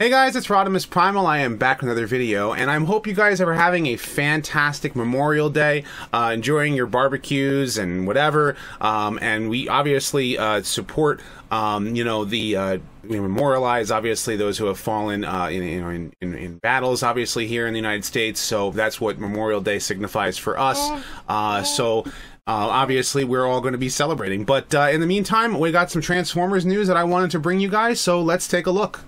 Hey guys, it's Optimus Primal. I am back with another video, and I hope you guys are having a fantastic Memorial Day, enjoying your barbecues and whatever. And we obviously support, we memorialize obviously those who have fallen in battles, obviously here in the United States. So that's what Memorial Day signifies for us. Obviously, we're all going to be celebrating. But in the meantime, we got some Transformers news that I wanted to bring you guys. So let's take a look.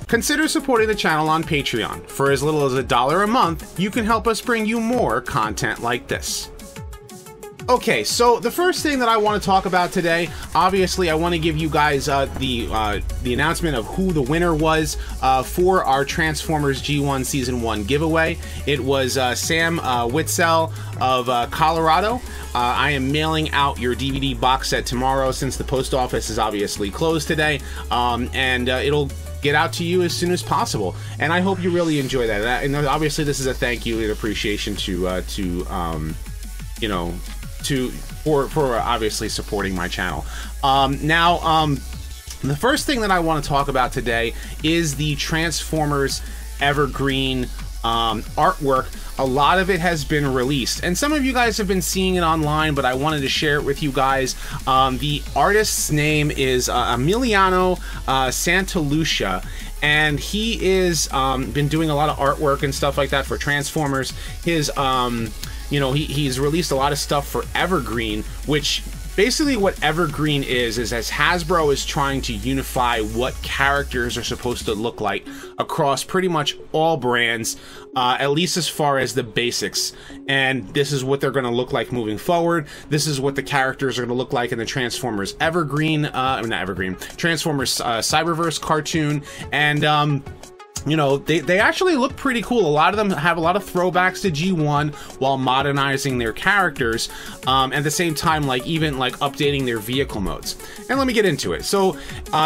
Consider supporting the channel on Patreon. For as little as $1 a month, you can help us bring you more content like this. Okay, so the first thing that I want to talk about today, obviously I want to give you guys the announcement of who the winner was for our Transformers G1 Season 1 giveaway. It was Sam Witzel of Colorado. I am mailing out your DVD box set tomorrow since the post office is obviously closed today, and it'll get out to you as soon as possible, and I hope you really enjoy that. And obviously, this is a thank you and appreciation for obviously supporting my channel. The first thing that I want to talk about today is the Transformers Evergreen artwork. A lot of it has been released, and some of you guys have been seeing it online, but I wanted to share it with you guys. The artist's name is Emiliano Santalucia, and he is been doing a lot of artwork and stuff like that for Transformers. His he's released a lot of stuff for Evergreen, which basically what Evergreen is as Hasbro is trying to unify what characters are supposed to look like across pretty much all brands, at least as far as the basics. And this is what they're going to look like moving forward. This is what the characters are going to look like in the Transformers Evergreen, Transformers Cyberverse cartoon. And they actually look pretty cool. A lot of them have a lot of throwbacks to G1 while modernizing their characters, at the same time, even updating their vehicle modes. And let me get into it. So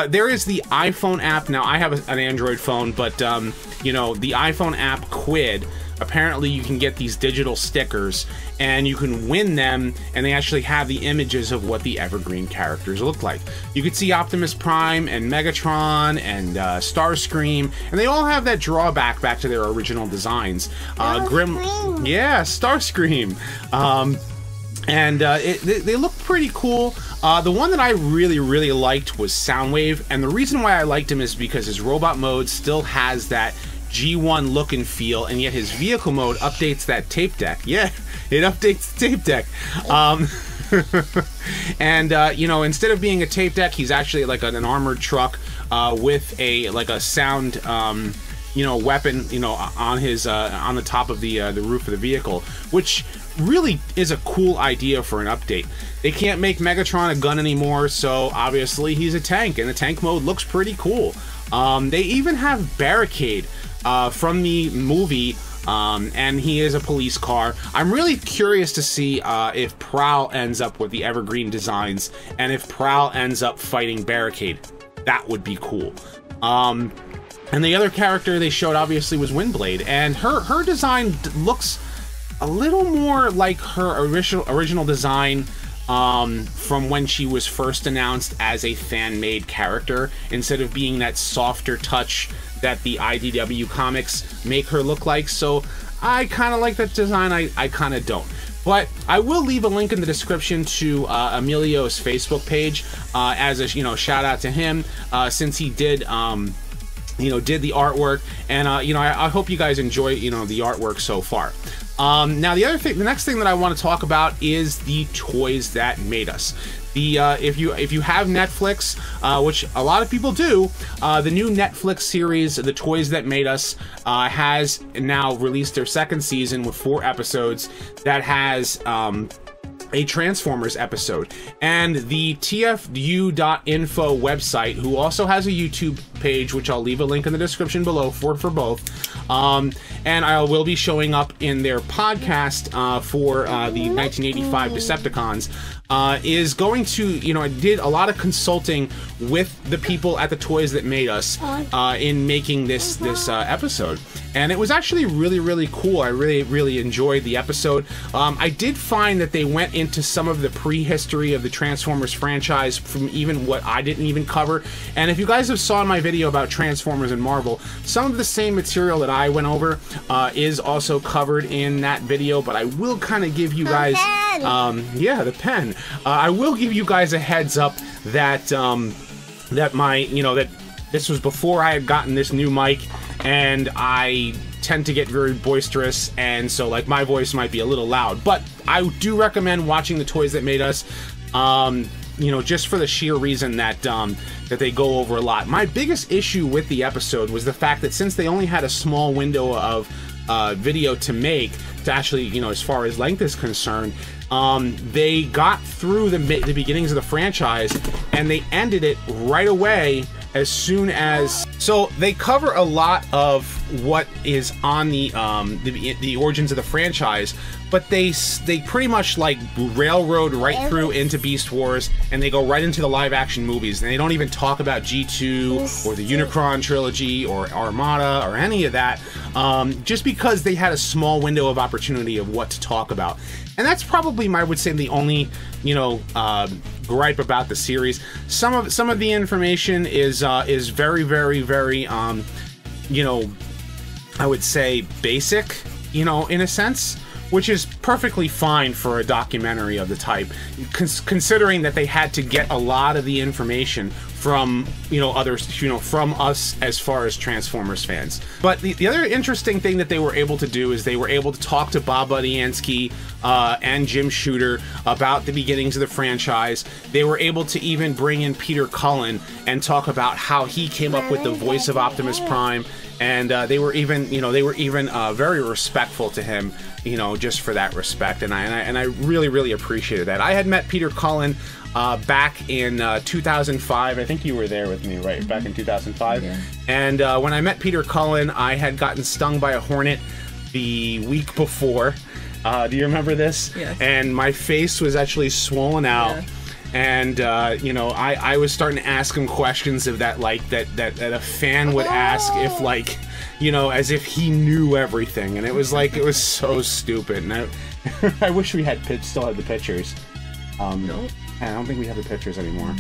there is the iPhone app. Now, I have an Android phone, but the iPhone app Quid. Apparently you can get these digital stickers and you can win them, and they actually have the images of what the Evergreen characters look like. You can see Optimus Prime and Megatron and Starscream, and they all have that drawback back to their original designs. Starscream. They look pretty cool. The one that I really liked was Soundwave, and the reason why I liked him is because his robot mode still has that G1 look and feel, and yet his vehicle mode updates that tape deck. Yeah, it updates the tape deck. Instead of being a tape deck, he's actually like an armored truck with a sound weapon on his on the top of the roof of the vehicle, which really is a cool idea for an update. They can't make Megatron a gun anymore, so obviously he's a tank, and the tank mode looks pretty cool. They even have Barricade from the movie, and he is a police car. I'm really curious to see if Prowl ends up with the Evergreen designs, and if Prowl ends up fighting Barricade. That would be cool. And the other character they showed obviously was WINDBLADE, and her design looks a little more like her original design from when she was first announced as a fan-made character, instead of being that softer touch that the IDW comics make her look like. So I kind of like that design, I kind of don't. But I will leave a link in the description to Emilio's Facebook page as a shout out to him, since he did did the artwork, and I hope you guys enjoy the artwork so far. Now the next thing that I want to talk about is the toys that made us. If you have Netflix, which a lot of people do, the new Netflix series, The Toys That Made Us, has now released their second season with 4 episodes that has a Transformers episode. And the tfu.info website, who also has a YouTube page, which I'll leave a link in the description below for both, and I will be showing up in their podcast for the 1985 Decepticons. is going to, you know, I did a lot of consulting with the people at the Toys That Made Us in making this episode, and it was actually really cool. I really enjoyed the episode. I did find that they went into some of the prehistory of the Transformers franchise from even what I didn't even cover, and if you guys have saw my video about Transformers and Marvel, some of the same material that I went over is also covered in that video, but I will kind of give you guys yeah, the pen. I will give you guys a heads up that that this was before I had gotten this new mic, and I tend to get very boisterous, and so like my voice might be a little loud, but I do recommend watching the Toys That Made Us, you know, just for the sheer reason that that they go over a lot. My biggest issue with the episode was the fact that since they only had a small window of video to make, to actually, you know, as far as length is concerned, they got through the beginnings of the franchise, and they ended it right away as soon as. So they cover a lot of what is on the origins of the franchise, but they pretty much like railroad right through into Beast Wars, and they go right into the live action movies, and they don't even talk about G2 or the Unicron trilogy or Armada or any of that, just because they had a small window of opportunity of what to talk about. And that's probably, I would say, the only, you know, gripe about the series. Some of the information is very, you know, I would say basic, you know, in a sense, which is perfectly fine for a documentary of the type, considering that they had to get a lot of the information from, you know, others, you know, from us as far as Transformers fans. But the other interesting thing that they were able to do is they were able to talk to Bob Budiansky and Jim Shooter about the beginnings of the franchise. They were able to even bring in Peter Cullen and talk about how he came up with the voice of Optimus Prime, and they were even, you know, very respectful to him, you know, just for that respect, and I really appreciated that. I had met Peter Cullen back in 2005. I think you were there with me, right? Back in 2005. Yeah. And when I met Peter Cullen, I had gotten stung by a hornet the week before. Do you remember this? Yes. And my face was actually swollen out. Yeah. And you know, I was starting to ask him questions of that, like that a fan would ask, if, like, you know, as if he knew everything, and it was like, it was so stupid. And I wish we still had the pictures. Nope. I don't think we have the pictures anymore,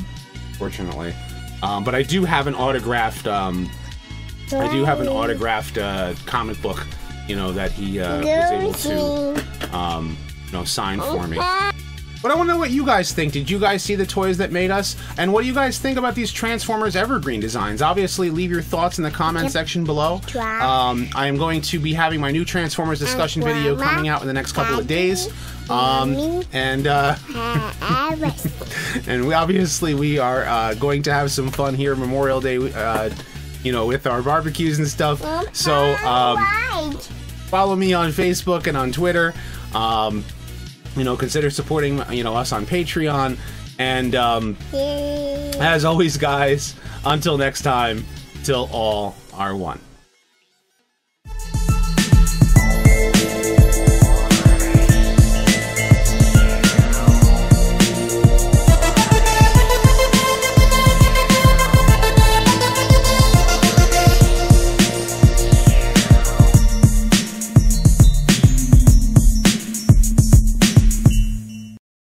fortunately. But I do have an autographed comic book, you know, that he was able to you know, sign for me. But I want to know what you guys think. Did you guys see the Toys That Made Us? And what do you guys think about these Transformers Evergreen designs? Obviously, leave your thoughts in the comment section below. I am going to be having my new Transformers discussion video coming out in the next couple of days. And we are going to have some fun here Memorial Day, you know, with our barbecues and stuff. So follow me on Facebook and on Twitter. You know, consider supporting, you know, us on Patreon. And as always, guys, until next time, till all are one.